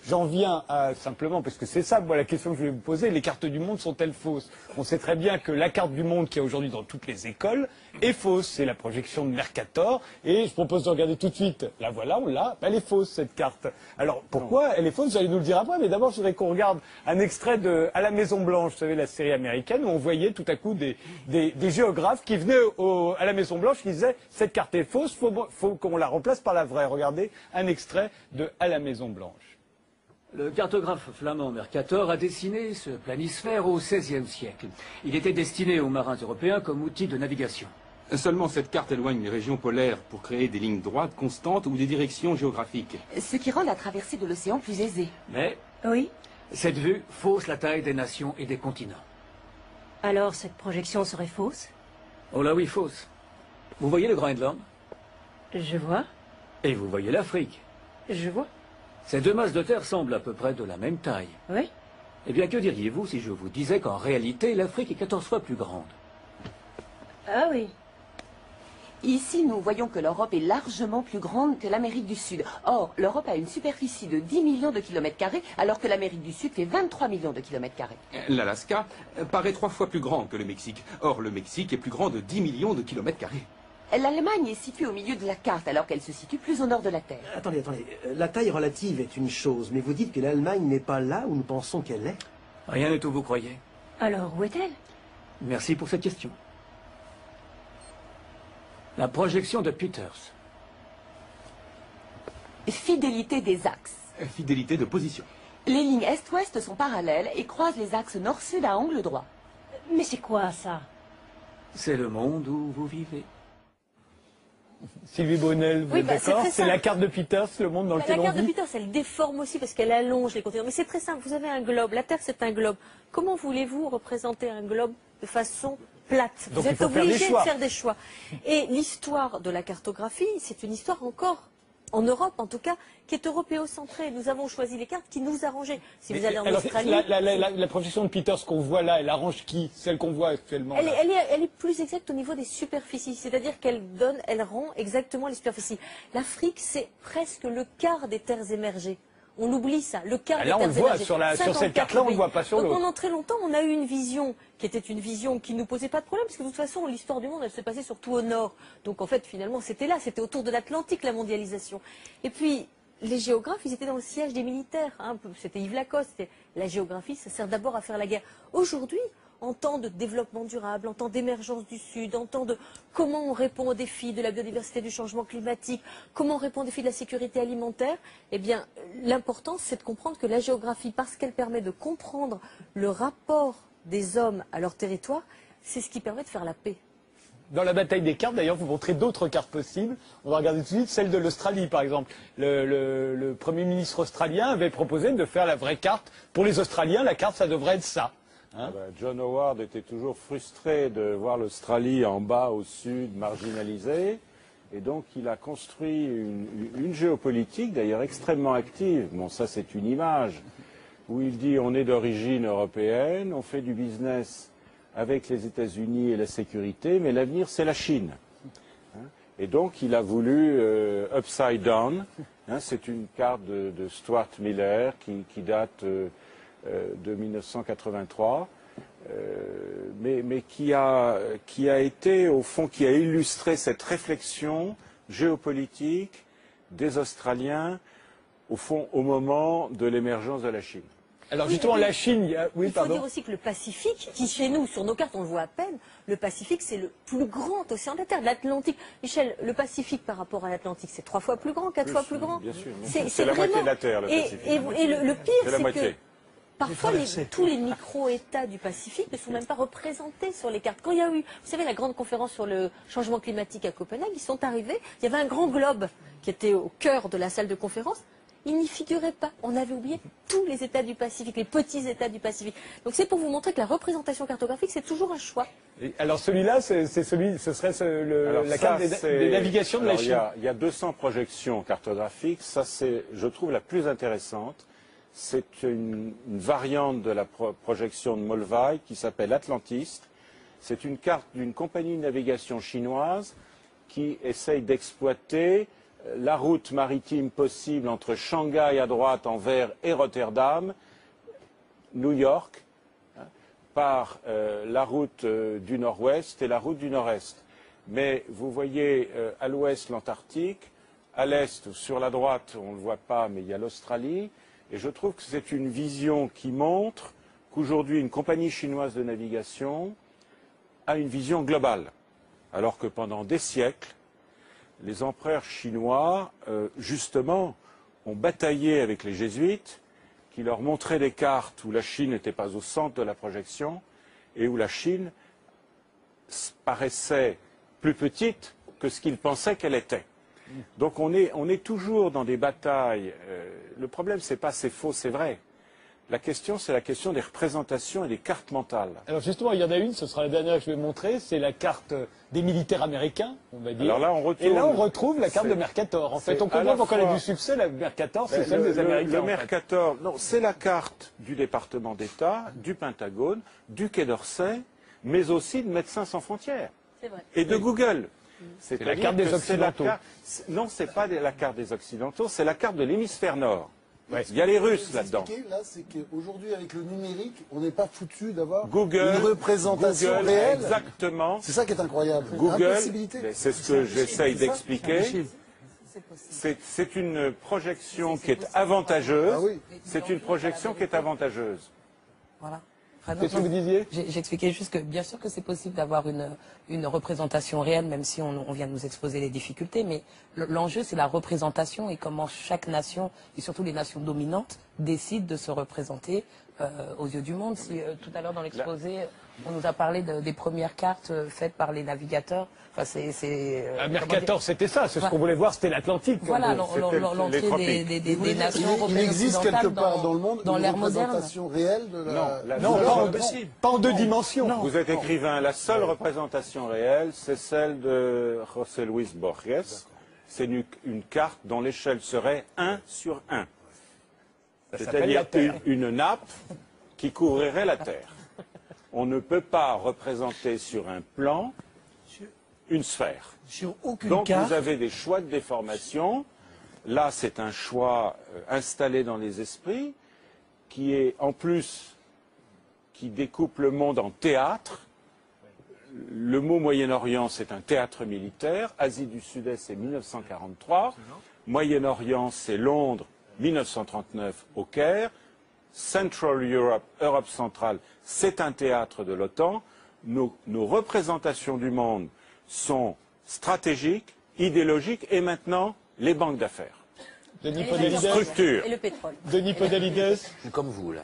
j'en viens à simplement, parce que c'est ça, moi, la question que je vais vous poser, les cartes du monde sont-elles fausses? On sait très bien que la carte du monde qu'il y a aujourd'hui dans toutes les écoles est fausse. C'est la projection de Mercator. Et je propose de regarder tout de suite. La voilà, on l'a. Elle est fausse, cette carte. Alors, pourquoi elle est fausse? Vous allez nous le dire après. Mais d'abord, je voudrais qu'on regarde un extrait de À la Maison Blanche, vous savez, la série américaine, où on voyait tout à coup des géographes qui venaient à la Maison Blanche, qui disaient cette carte est fausse, faut qu'on la remplace par la vraie. Regardez un extrait de À la Maison Blanche. Le cartographe flamand Mercator a dessiné ce planisphère au XVIe siècle. Il était destiné aux marins européens comme outil de navigation. Seulement cette carte éloigne les régions polaires pour créer des lignes droites constantes ou des directions géographiques. Ce qui rend la traversée de l'océan plus aisée. Mais Oui. cette vue fausse la taille des nations et des continents. Alors cette projection serait fausse? Oh là oui, fausse. Vous voyez le Groenland? Je vois, Et vous voyez l'Afrique. je vois. Ces deux masses de terre semblent à peu près de la même taille. Oui. Eh bien, que diriez-vous si je vous disais qu'en réalité, l'Afrique est 14 fois plus grande? Ah oui. Ici, nous voyons que l'Europe est largement plus grande que l'Amérique du Sud. Or, l'Europe a une superficie de 10 millions de kilomètres carrés, alors que l'Amérique du Sud fait 23 millions de kilomètres carrés. L'Alaska paraît 3 fois plus grand que le Mexique. Or, le Mexique est plus grand de 10 millions de kilomètres carrés. L'Allemagne est située au milieu de la carte, alors qu'elle se situe plus au nord de la Terre. Attendez. La taille relative est une chose, mais vous dites que l'Allemagne n'est pas là où nous pensons qu'elle est. Rien n'est où vous croyez. Alors où est-elle? Merci pour cette question. La projection de Peters. Fidélité des axes. Fidélité de position. Les lignes est-ouest sont parallèles et croisent les axes nord-sud à angle droit. Mais c'est quoi ça? C'est le monde où vous vivez. Sylvie Brunel, vous Oui, êtes bah, c'est d'accord? très C'est simple. la carte de Peters, le monde dans La lequel on carte de vit? Peters, elle déforme aussi parce qu'elle allonge les continents. Mais c'est très simple. Vous avez un globe. La Terre, c'est un globe. Comment voulez-vous représenter un globe de façon plate? Donc, Vous il êtes faut faire des obligé de choix. faire des choix. Et l'histoire de la cartographie, c'est une histoire encore, en Europe en tout cas, qui est européocentrée. Nous avons choisi les cartes qui nous arrangeaient. Si vous allez en Alors, Australie... la projection de Peters qu'on voit là, elle arrange qui? Celle qu'on voit actuellement là. Elle est plus exacte au niveau des superficies, c'est-à-dire elle rend exactement les superficies. L'Afrique, c'est presque le quart des terres émergées. On oublie ça, le quart des Là, on terres le voit, émergées. sur cette carte-là, on ne le voit pas sur Donc l'autre. pendant très longtemps, on a eu une vision qui était une vision qui ne nous posait pas de problème, parce que de toute façon, l'histoire du monde, elle se passait surtout au nord. Donc en fait, finalement, c'était là, c'était autour de l'Atlantique, la mondialisation. Et puis, les géographes, ils étaient dans le siège des militaires. Hein. C'était Yves Lacoste. La géographie, ça sert d'abord à faire la guerre. Aujourd'hui, en temps de développement durable, en temps d'émergence du Sud, en temps de comment on répond aux défis de la biodiversité, du changement climatique, comment on répond aux défis de la sécurité alimentaire, eh bien, l'important, c'est de comprendre que la géographie, parce qu'elle permet de comprendre le rapport des hommes à leur territoire, c'est ce qui permet de faire la paix. Dans la bataille des cartes, d'ailleurs, vous montrez d'autres cartes possibles. On va regarder tout de suite celle de l'Australie, par exemple. Le Premier ministre australien avait proposé de faire la vraie carte. Pour les Australiens, la carte, ça devrait être ça. Hein? John Howard était toujours frustré de voir l'Australie en bas, au sud, marginalisée. Et donc, il a construit une géopolitique, d'ailleurs extrêmement active. Bon, ça, c'est une image où il dit on est d'origine européenne, on fait du business avec les États-Unis et la sécurité, mais l'avenir, c'est la Chine. Et donc, il a voulu Upside Down. C'est une carte de Stuart Miller qui date de 1983, mais qui a été, au fond, qui a illustré cette réflexion géopolitique des Australiens, au fond, au moment de l'émergence de la Chine. Alors justement, la Chine, Il faut dire aussi que le Pacifique, qui chez nous, sur nos cartes, on le voit à peine, le Pacifique, c'est le plus grand océan de la Terre, l'Atlantique. Michel, le Pacifique par rapport à l'Atlantique, c'est 3 fois plus grand, 4 fois plus grand. Bien sûr. C'est la vraiment... moitié de la Terre, le Pacifique. Et le pire, C'est la c'est moitié. que parfois, tous les micro-États du Pacifique ne sont même pas représentés sur les cartes. Quand il y a eu, vous savez, la grande conférence sur le changement climatique à Copenhague, ils sont arrivés, il y avait un grand globe qui était au cœur de la salle de conférence. Il n'y figurait pas. On avait oublié tous les États du Pacifique, les petits États du Pacifique. Donc c'est pour vous montrer que la représentation cartographique, c'est toujours un choix. Alors celui-là, ce serait la carte des navigations de la Chine. Il y a 200 projections cartographiques. Ça, c'est, je trouve, la plus intéressante. C'est une variante de la projection de Molvay qui s'appelle Atlantiste. C'est une carte d'une compagnie de navigation chinoise qui essaye d'exploiter la route maritime possible entre Shanghai à droite en vert et Rotterdam, New York, par la route du nord-ouest et la route du nord-est. Mais vous voyez à l'ouest l'Antarctique, à l'est, sur la droite, on ne le voit pas, mais il y a l'Australie. Et je trouve que c'est une vision qui montre qu'aujourd'hui, une compagnie chinoise de navigation a une vision globale. Alors que pendant des siècles, les empereurs chinois, justement, ont bataillé avec les jésuites, qui leur montraient des cartes où la Chine n'était pas au centre de la projection et où la Chine paraissait plus petite que ce qu'ils pensaient qu'elle était. Donc on est toujours dans des batailles. Le problème, c'est pas c'est faux, c'est vrai. La question, c'est la question des représentations et des cartes mentales. Alors justement, il y en a une, ce sera la dernière que je vais montrer, c'est la carte des militaires américains, on va dire. Alors là, et là, on retrouve la carte de Mercator. En fait, on comprend pourquoi elle a du succès, la Mercator, c'est celle des Américains. Le Mercator, non, c'est la carte du département d'État, du Pentagone, du Quai d'Orsay, mais aussi de Médecins sans frontières. C'est vrai. Et de Google. C'est la carte des Occidentaux. Non, c'est pas la carte des Occidentaux, c'est la carte de l'hémisphère nord. Ouais. Il y a les Russes là-dedans. Là, c'est qu'aujourd'hui, avec le numérique, on n'est pas foutu d'avoir Google, une représentation Google, réelle. Exactement. C'est ça qui est incroyable. Google, Impossibilité. c'est ce que j'essaye d'expliquer. C'est une projection qui est avantageuse. Ah oui. C'est une projection qui est avantageuse. Voilà. Qu'est-ce que vous disiez? J'expliquais juste que bien sûr que c'est possible d'avoir une représentation réelle, même si on vient de nous exposer les difficultés, mais l'enjeu c'est la représentation et comment chaque nation, et surtout les nations dominantes, décident de se représenter aux yeux du monde. Si tout à l'heure dans l'exposé, on nous a parlé des premières cartes faites par les navigateurs. Enfin, Mercator, c'était ça, c'est ce qu'on voulait voir, c'était l'Atlantique. Voilà, l'entrée des nations européennes. Il existe quelque part dans le monde dans une l'ère moderne. représentation réelle de la... Non, pas en deux dimensions. Non. Vous êtes écrivain, la seule représentation réelle, c'est celle de José Luis Borges. C'est une carte dont l'échelle serait 1 sur 1. C'est-à-dire une nappe qui couvrirait la Terre. On ne peut pas représenter sur un plan une sphère. Sur aucune Donc carte. vous avez des choix de déformation. Là, c'est un choix installé dans les esprits qui est en plus qui découpe le monde en théâtre. Le mot Moyen-Orient, c'est un théâtre militaire. Asie du Sud-Est, c'est 1943. Moyen-Orient, c'est Londres, 1939 au Caire. Central Europe, Europe centrale, c'est un théâtre de l'OTAN. Nos représentations du monde sont stratégiques, idéologiques et maintenant les banques d'affaires. Denis Podalides. Structure. Et le pétrole. Denis Podalides. Je suis comme vous, là.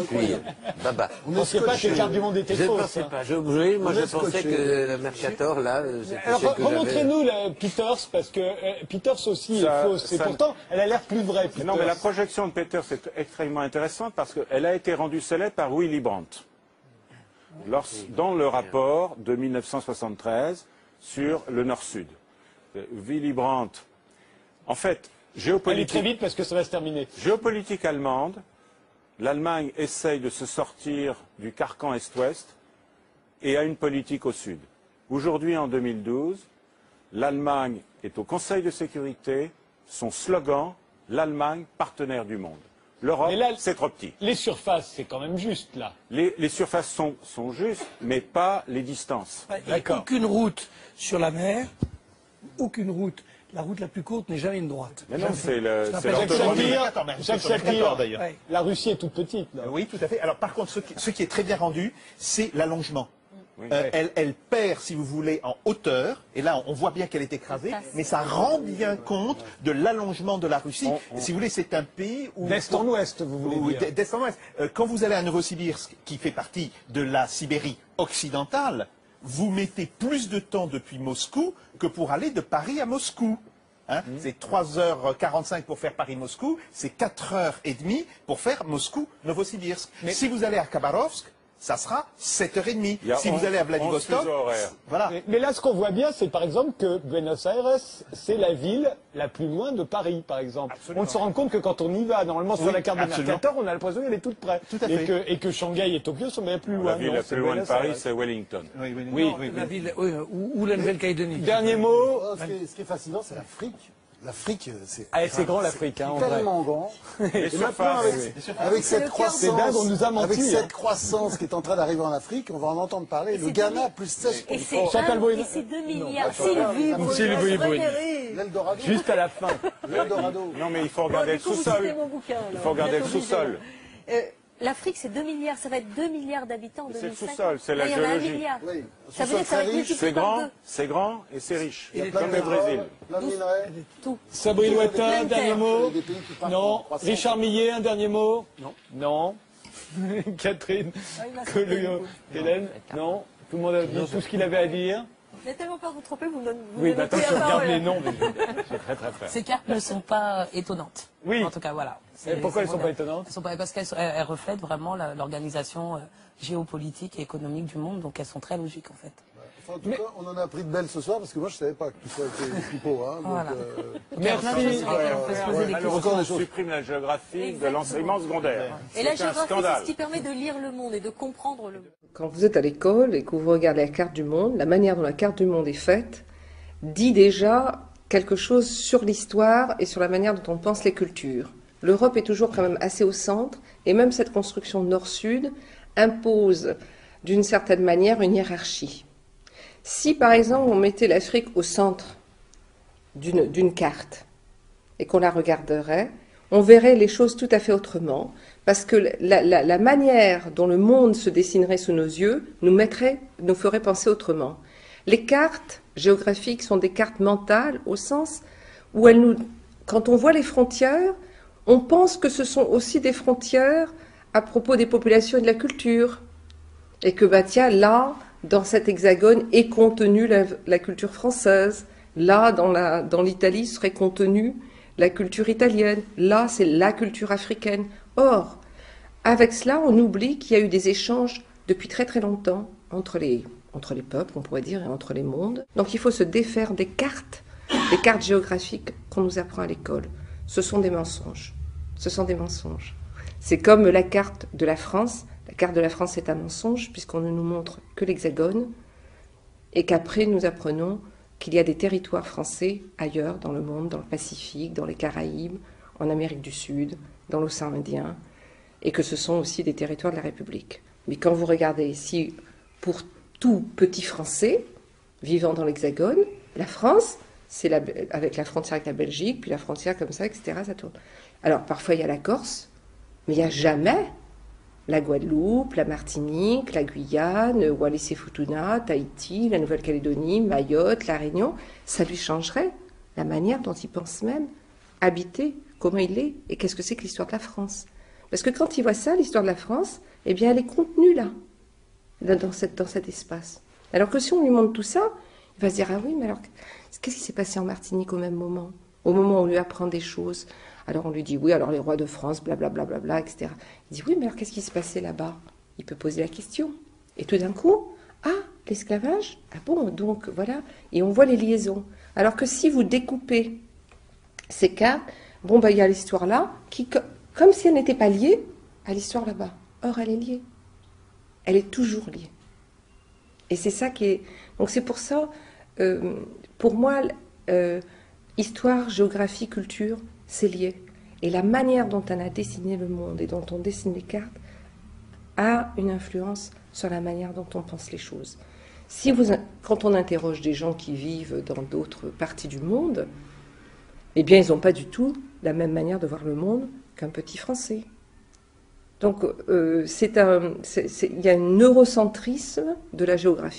Puis, baba. On ne pensait pas que les cartes du monde étaient Je ne fausses. pensais pas. Moi, je pensais que le Mercator, là, c'était Alors, celle que j'avais. remontrez-nous la Peters, parce que Peters aussi est fausse. Et pourtant, elle a l'air plus vraie, Peters. Non, mais la projection de Peters est extrêmement intéressante parce qu'elle a été rendue célèbre par Willy Brandt. Dans le rapport de 1973 sur le Nord-Sud. Willy Brandt, en fait, Allez très vite parce que ça va se terminer. Géopolitique allemande, l'Allemagne essaye de se sortir du carcan Est-Ouest et a une politique au Sud. Aujourd'hui, en 2012, l'Allemagne est au Conseil de sécurité, son slogan, l'Allemagne partenaire du monde. L'Europe, c'est trop petit. Les surfaces, c'est quand même juste, là. Les surfaces sont justes, mais pas les distances. Il n'y a aucune route sur la mer, aucune route. La route la plus courte n'est jamais une droite. Mais non, c'est Jacques Sapir, d'ailleurs. La Russie est toute petite. Là. Oui, tout à fait. Alors par contre, ce qui est très bien rendu, c'est l'allongement. Elle perd, si vous voulez, en hauteur, et là on voit bien qu'elle est écrasée, mais ça rend bien compte de l'allongement de la Russie. Si vous voulez, c'est un pays où... D'est en ouest, vous voulez dire. D'est en ouest. Quand vous allez à Novosibirsk, qui fait partie de la Sibérie occidentale, vous mettez plus de temps depuis Moscou que pour aller de Paris à Moscou. C'est 3h45 pour faire Paris-Moscou, c'est 4h30 pour faire Moscou-Novosibirsk. Si vous allez à Khabarovsk, ça sera 7h30. Si vous allez à Vladivostok, voilà. Mais là, ce qu'on voit bien, c'est par exemple que Buenos Aires, c'est la ville la plus loin de Paris, par exemple. Absolument. On se rend compte que quand on y va, normalement sur la carte de Mercator, on a l'impression qu'elle est toute près. Tout à fait. Et que Shanghai et Tokyo sont bien plus loin. La ville la plus loin de Paris, c'est Wellington. Oui. La ville, ou la Nouvelle-Calédonie. Dernier mot. Ce qui est fascinant, c'est l'Afrique. L'Afrique, c'est grand l'Afrique, hein, en vrai. tellement grand. Et Et maintenant, avec cette croissance, c'est dingue, on nous a menti, avec hein. cette croissance qui est en train d'arriver en Afrique, on va en entendre parler. Le Ghana, plus 16%. Et c'est 2 milliards. Sylvie Bruyn. L'Eldorado. Juste à la fin. L'Eldorado. Non, mais il faut regarder le sous-sol. Il faut regarder le sous-sol. L'Afrique, c'est 2 milliards. Ça va être 2 milliards d'habitants en C'est le 2005. sous-sol, c'est la Là, il y en a 1 géologie. milliard. Oui. Ça veut dire que ça va être multiplié par deux. C'est grand et c'est riche. Il y a plein Comme de le Brésil. minerais, plein de minerais. Tout. Sabrine Ouattin, un dernier mot. Il y a des pays qui partent en Non. croissance. Richard Millet, un dernier mot. Non. Non. Catherine. Hélène. Non. Tout le monde a dit tout ce qu'il avait à dire. J'ai tellement peur de vous tromper, vous me donnez. Oui, bah attends, plus je la regarde parole. les noms, mais j'ai très très peur. Ces cartes ne sont pas étonnantes. Oui. En tout cas, voilà. Et pourquoi elles ne sont pas étonnantes? Elles sont pas, parce qu'elles reflètent vraiment l'organisation géopolitique et économique du monde, donc elles sont très logiques en fait. Enfin, en tout cas, on en a appris de belles ce soir, parce que moi je ne savais pas que tout ça était pipeau. Hein, Voilà. Merci. Alors, Encore on des choses. supprime la géographie de l'enseignement secondaire. Et la C'est un géographie, c'est scandale. ce qui permet de lire le monde et de comprendre le monde. Quand vous êtes à l'école et que vous regardez la carte du monde, la manière dont la carte du monde est faite dit déjà quelque chose sur l'histoire et sur la manière dont on pense les cultures. L'Europe est toujours quand même assez au centre, et même cette construction nord-sud impose d'une certaine manière une hiérarchie. Si par exemple on mettait l'Afrique au centre d'une carte et qu'on la regarderait, on verrait les choses tout à fait autrement, parce que la manière dont le monde se dessinerait sous nos yeux nous ferait penser autrement. Les cartes géographiques sont des cartes mentales au sens où quand on voit les frontières, on pense que ce sont aussi des frontières à propos des populations et de la culture. Et que, bah tiens, là, dans cet hexagone est contenue la culture française. Là, dans l'Italie, serait contenue la culture italienne. Là, c'est la culture africaine. Or, avec cela, on oublie qu'il y a eu des échanges depuis très très longtemps entre les peuples, on pourrait dire, et entre les mondes. Donc il faut se défaire des cartes géographiques qu'on nous apprend à l'école. Ce sont des mensonges. Ce sont des mensonges. C'est comme la carte de la France. La carte de la France est un mensonge, puisqu'on ne nous montre que l'hexagone, et qu'après nous apprenons qu'il y a des territoires français ailleurs dans le monde, dans le Pacifique, dans les Caraïbes, en Amérique du Sud, dans l'océan Indien, et que ce sont aussi des territoires de la République. Mais quand vous regardez ici, pour tout petit Français vivant dans l'hexagone, la France, c'est avec la frontière avec la Belgique, puis la frontière comme ça, etc., ça tourne. Alors parfois il y a la Corse, mais il n'y a jamais la Guadeloupe, la Martinique, la Guyane, Wallis-et-Futuna, Tahiti, la Nouvelle-Calédonie, Mayotte, la Réunion. Ça lui changerait la manière dont il pense même habiter, comment il est, et qu'est-ce que c'est que l'histoire de la France. Parce que quand il voit ça, l'histoire de la France, eh bien elle est contenue là, dans cet espace. Alors que si on lui montre tout ça, il va se dire, ah oui, mais alors, qu'est-ce qui s'est passé en Martinique au même moment? Au moment où on lui apprend des choses. Alors on lui dit, oui, alors les rois de France, blablabla, bla, bla, bla, etc. Il dit, oui, mais alors qu'est-ce qui s'est passé là-bas? Il peut poser la question. Et tout d'un coup, ah, l'esclavage? Ah bon, donc voilà. Et on voit les liaisons. Alors que si vous découpez ces cartes, bon, ben il y a l'histoire là, qui, comme si elle n'était pas liée à l'histoire là-bas. Or, elle est liée. Elle est toujours liée. Et c'est ça qui est... Donc c'est pour ça, pour moi, histoire, géographie, culture, c'est lié. Et la manière dont on a dessiné le monde et dont on dessine les cartes a une influence sur la manière dont on pense les choses. Quand on interroge des gens qui vivent dans d'autres parties du monde, eh bien, ils n'ont pas du tout la même manière de voir le monde qu'un petit Français. Donc, il y a un eurocentrisme de la géographie.